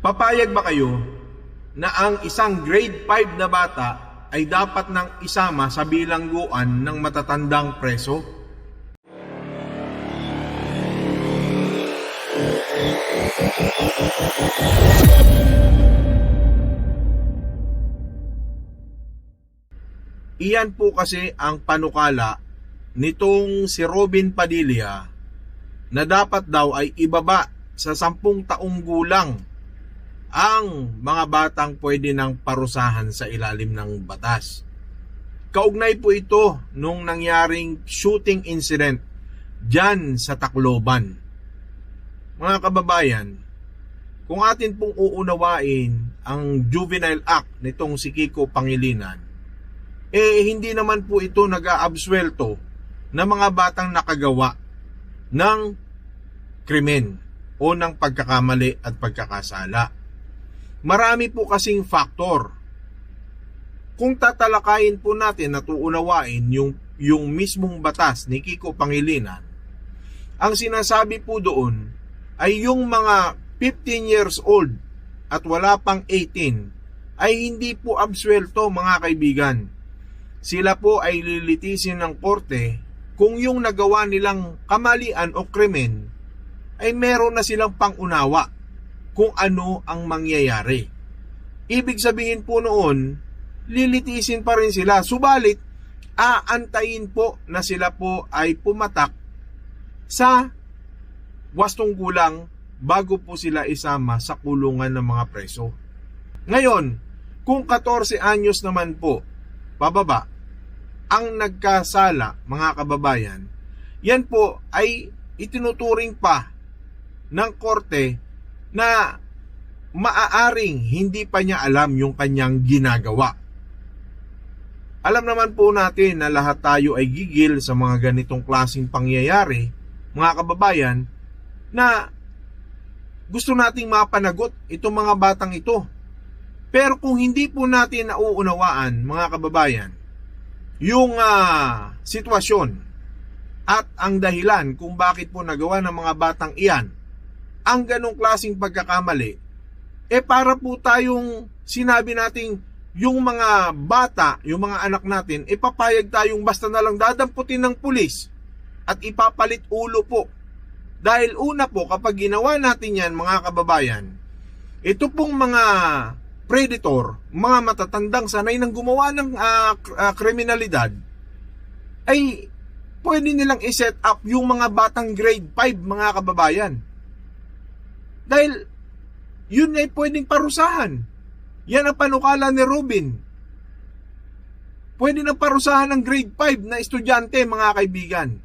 Papayag ba kayo na ang isang grade 5 na bata ay dapat nang isama sa bilangguan ng matatandang preso? Iyan po kasi ang panukala nitong si Robin Padilla na dapat daw ay ibaba sa 10 taong gulang ang mga batang pwede nang parusahan sa ilalim ng batas. Kaugnay po ito nung nangyaring shooting incident dyan sa Tacloban. Mga kababayan, kung atin pong uunawain ang Juvenile Act nitong si Kiko Pangilinan, hindi naman po ito nag-aabsuelto na mga batang nakagawa ng krimen o ng pagkakamali at pagkakasala. Marami po kasing faktor. Kung tatalakayin po natin at uunawain yung mismong batas ni Kiko Pangilinan, ang sinasabi po doon ay yung mga 15 years old at wala pang 18 ay hindi po absuelto, mga kaibigan. Sila po ay lilitisin ng korte kung yung nagawa nilang kamalian o krimen ay meron na silang pangunawa kung ano ang mangyayari. Ibig sabihin po noon, lilitisin pa rin sila. Subalit, aantayin po na sila po ay pumatak sa wastong gulang bago po sila isama sa kulungan ng mga preso. Ngayon, kung 14 anyos naman po pababa ang nagkasala, mga kababayan, yan po ay itinuturing pa ng korte na maaaring hindi pa niya alam yung kanyang ginagawa. Alam naman po natin na lahat tayo ay gigil sa mga ganitong klaseng pangyayari, mga kababayan, na gusto nating mapanagot itong mga batang ito. Pero kung hindi po natin nauunawaan, mga kababayan, yung sitwasyon at ang dahilan kung bakit po nagawa ng mga batang iyan ang ganong klaseng pagkakamali, para po tayong sinabi nating yung mga bata, yung mga anak natin, papayag tayong basta na lang dadamputin ng pulis at ipapalit ulo po. Dahil una po, kapag ginawa natin yan, mga kababayan, ito pong mga predator, mga matatandang sanay ng gumawa ng kriminalidad, ay pwede nilang i-set up yung mga batang grade 5, mga kababayan. Dahil yun ay pwedeng parusahan. Yan ang panukala ni Robin. Pwede nang parusahan ng grade 5 na estudyante, mga kaibigan.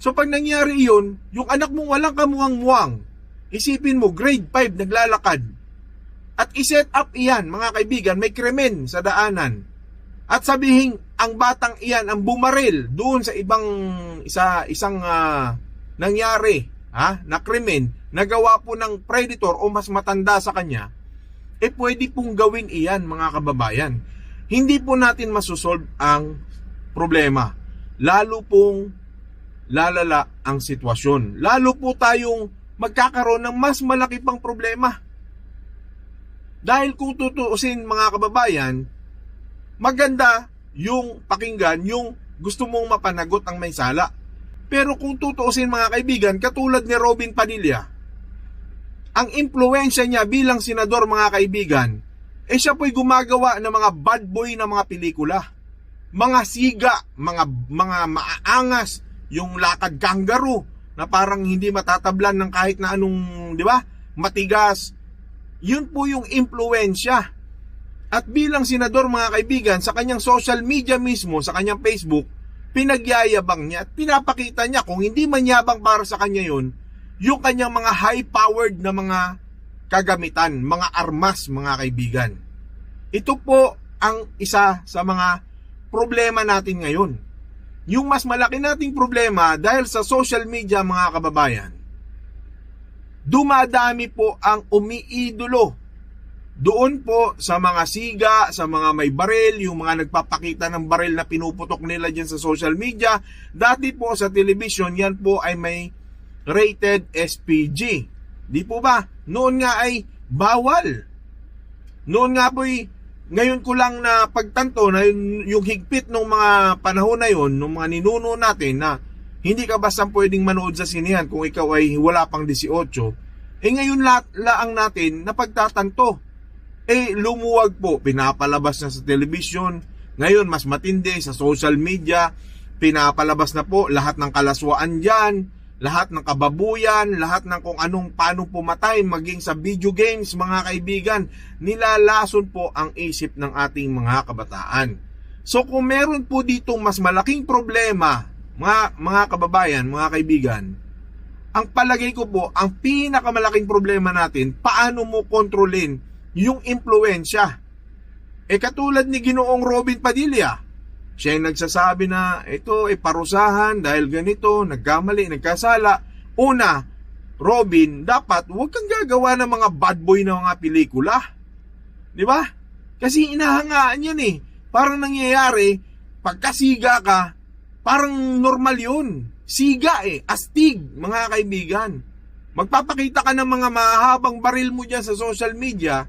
So pag nangyari yun, yung anak mong walang kamuwang-muwang, isipin mo, grade 5 naglalakad, at iset up iyan, mga kaibigan, may krimen sa daanan, at sabihin ang batang iyan ang bumaril doon sa isang nangyari na krimen, nagawa po ng predator o mas matanda sa kanya, pwede pong gawin iyan, mga kababayan. Hindi po natin masusolve ang problema. Lalo pong lalala ang sitwasyon. Lalo po tayong magkakaroon ng mas malaki pang problema. Dahil kung tutuusin, mga kababayan, maganda yung pakinggan, yung gusto mong mapanagot ang may sala. Pero kung tutuusin, mga kaibigan, katulad ni Robin Padilla, ang impluwensya niya bilang senador, mga kaibigan, siya po'y gumagawa ng mga bad boy na mga pelikula. Mga siga, mga maaangas, yung lakad kangaroo na parang hindi matatablan ng kahit na anong, di ba? Matigas. Yun po yung impluwensya. At bilang senador, mga kaibigan, sa kanyang social media mismo, sa kanyang Facebook, pinagyayabang niya at pinapakita niya, kung hindi man yabang para sa kanya yun, yung kanyang mga high-powered na mga kagamitan, mga armas, mga kaibigan. Ito po ang isa sa mga problema natin ngayon. Yung mas malaki nating problema dahil sa social media, mga kababayan, dumadami po ang umiidolo doon po sa mga siga, sa mga may baril, yung mga nagpapakita ng baril na pinuputok nila dyan sa social media. Dati po sa television, yan po ay may rated SPG. Di po ba? Noon nga ay bawal. Noon nga po'y, ngayon ko lang na pagtanto na yung higpit ng mga panahon na yun, ng mga ninuno natin na hindi ka basta pwedeng manood sa sinehan kung ikaw ay wala pang 18. Ngayon laang natin na pagtatanto. Lumuwag po, pinapalabas na sa television. Ngayon mas matindi sa social media, pinapalabas na po lahat ng kalaswaan dyan, lahat ng kababuyan, lahat ng kung anong paano pumatay, maging sa video games, mga kaibigan, nilalason po ang isip ng ating mga kabataan. So kung meron po ditong mas malaking problema, mga kababayan, mga kaibigan, ang palagay ko po, ang pinakamalaking problema natin, paano mo kontrolin yung impluensya. Katulad ni Ginoong Robin Padilla, siya yung nagsasabi na ito ay parusahan dahil ganito, nagkamali, nagkasala. Una, Robin, dapat huwag kang gagawa ng mga bad boy na mga pelikula. Di ba? Kasi inahangaan yan eh. Parang nangyayari, pagkasiga ka, parang normal yun. Siga astig, mga kaibigan. Magpapakita ka ng mga mahabang baril mo dyan sa social media.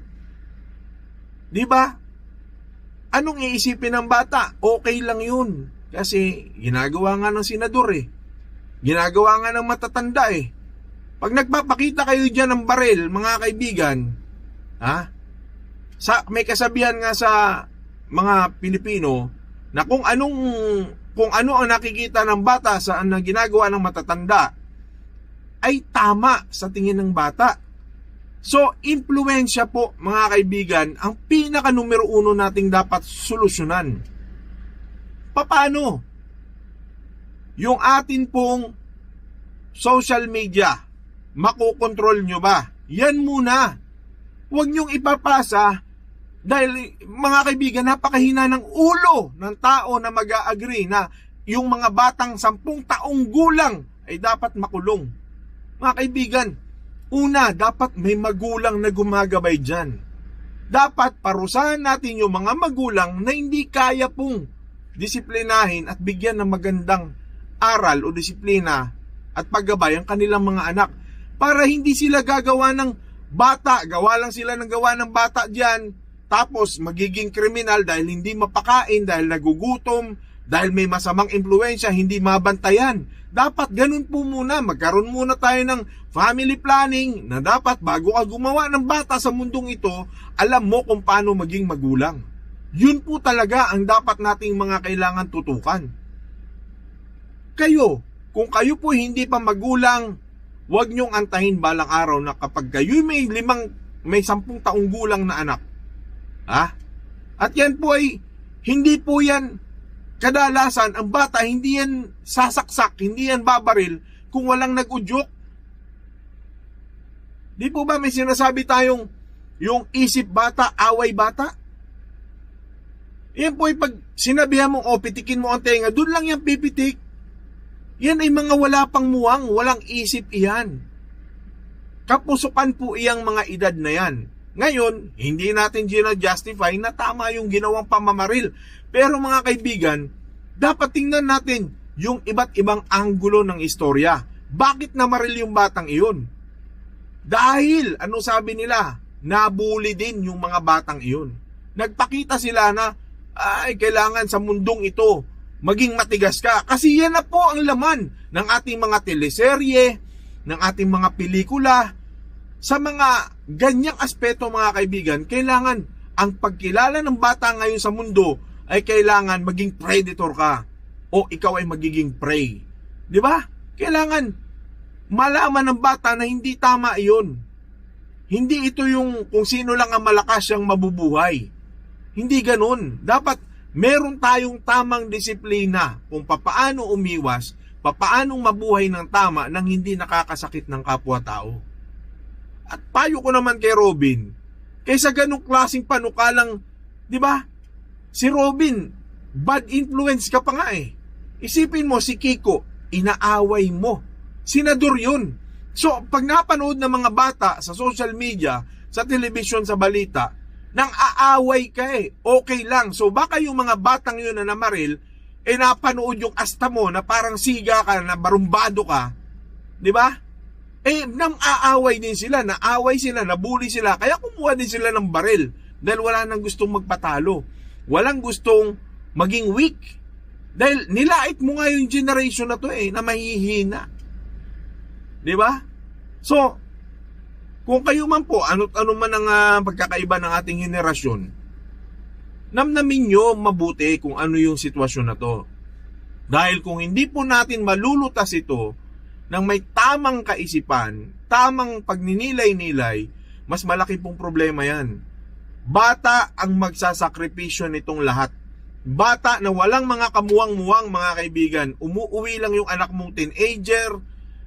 Di ba? Anong iisipin ng bata? Okay lang yun. Kasi ginagawa nga ng senador Ginagawa nga ng matatanda Pag nagpapakita kayo dyan ng baril, mga kaibigan, may kasabihan nga sa mga Pilipino na kung ano ang nakikita ng bata sa ginagawa ng matatanda ay tama sa tingin ng bata. So, impluensya po, mga kaibigan, ang pinaka numero 1 nating dapat solusyonan. Paano? Yung atin pong social media, makokontrol nyo ba? Yan muna. Huwag nyong ipapasa dahil, mga kaibigan, napakahina ng ulo ng tao na mag-a-agree na yung mga batang 10 taong gulang ay dapat makulong. Mga kaibigan, una, dapat may magulang na gumagabay dyan. Dapat parusahan natin yung mga magulang na hindi kaya pong disiplinahin at bigyan ng magandang aral o disiplina at paggabay ang kanilang mga anak para hindi sila gagawa ng bata, gawa lang sila ng gawa ng bata dyan, tapos magiging kriminal dahil hindi mapakain, dahil nagugutom, dahil may masamang impluensya, hindi mabantayan. Dapat ganun po muna, magkaroon muna tayo ng family planning na dapat bago ka gumawa ng bata sa mundong ito, alam mo kung paano maging magulang. Yun po talaga ang dapat nating mga kailangan tutukan. Kayo, kung kayo po hindi pa magulang, huwag nyong antahin balang araw na kapag kayo may 10 taong gulang na anak. At yan po ay, hindi po yan kadalasan, ang bata, hindi yan sasaksak, hindi yan babaril kung walang nag-udyok. Di po ba may sinasabi tayong yung isip bata, away bata? Yan po ay pag sinabihan mong, pitikin mo ang tenga, doon lang yan pipitik. Yan ay mga wala pang muwang, walang isip iyan. Kapusukan po iyang mga edad na yan. Ngayon, hindi natin justify na tama yung ginawang pamamaril. Pero mga kaibigan, dapat tingnan natin yung iba't ibang anggulo ng istorya. Bakit namaril yung batang iyon? Dahil, ano sabi nila? Nabuli din yung mga batang iyon. Nagpakita sila na, kailangan sa mundong ito, maging matigas ka. Kasi yan na po ang laman ng ating mga teleserye, ng ating mga pelikula. Sa mga ganyang aspeto, mga kaibigan, kailangan ang pagkilala ng bata ngayon sa mundo ay kailangan maging predator ka o ikaw ay magiging prey. Di ba? Kailangan malaman ng bata na hindi tama iyon. Hindi ito yung kung sino lang ang malakas siyang mabubuhay. Hindi ganun. Dapat meron tayong tamang disiplina kung papaano umiwas, papaano mabuhay ng tama nang hindi nakakasakit ng kapwa-tao. At payo ko naman kay Robin, kaysa ganong klaseng panukalang, di ba? Si Robin, bad influence ka pa nga Isipin mo si Kiko, inaaway mo. Senador yun. So, pag napanood ng mga bata sa social media, sa telebisyon, sa balita, nang aaway ka okay lang. So, baka yung mga batang yun na namaril, napanood yung asta mo na parang siga ka, na barumbado ka. Di ba? Nang-aaway din sila, naaway sila, nabuli sila, kaya kumuha din sila ng baril dahil wala nang gustong magpatalo. Walang gustong maging weak. Dahil nilait mo nga yung generation na to na mahihina. Di ba? So, kung kayo man po, ano man ang pagkakaiba ng ating henerasyon, namnamin nyo mabuti kung ano yung sitwasyon na to. Dahil kung hindi po natin malulutas ito ng may tamang kaisipan, tamang pagninilay-nilay, mas malaki pong problema yan. Bata ang magsasakripisyo nitong lahat. Bata na walang mga kamuwang-muwang, mga kaibigan. Umuuwi lang yung anak mong teenager.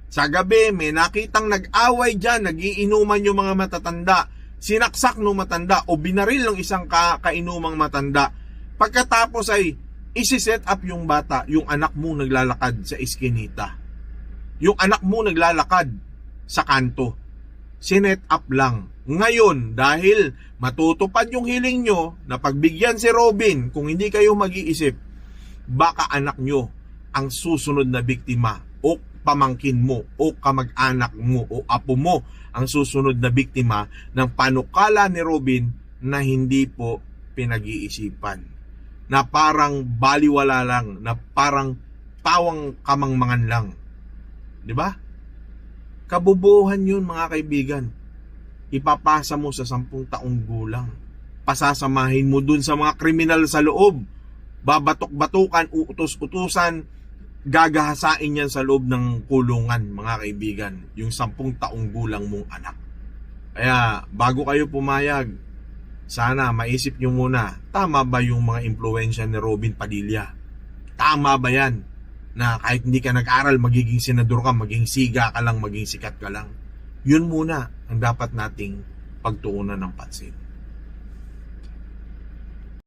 Sa gabi, may nakitang nag-away dyan, nagiinuman yung mga matatanda. Sinaksak ng matanda o binaril ng isang kainumang matanda. Pagkatapos ay isi-set up yung bata, yung anak mo naglalakad sa iskinita. Yung anak mo naglalakad sa kanto. Sinet up lang. Ngayon, dahil matutupad yung hiling nyo na pagbigyan si Robin, kung hindi kayo mag-iisip, baka anak nyo ang susunod na biktima o pamangkin mo o kamag-anak mo o apo mo ang susunod na biktima ng panukala ni Robin na hindi po pinag-iisipan. Na parang baliwala lang, na parang pawang kamangmangan lang. Di ba? Kabubuhan yun, mga kaibigan. Ipapasa mo sa 10 taong gulang. Pasasamahin mo dun sa mga kriminal sa loob. Babatok-batukan, uutos-utusan, gagahasain yan sa loob ng kulungan, mga kaibigan. Yung 10 taong gulang mong anak. Kaya, bago kayo pumayag, sana maisip nyo muna, tama ba yung mga impluensya ni Robin Padilla? Tama ba yan? Na kahit hindi ka nag-aral, magiging senador ka, maging siga ka lang, maging sikat ka lang. Yun muna ang dapat nating pagtuunan ng pansin.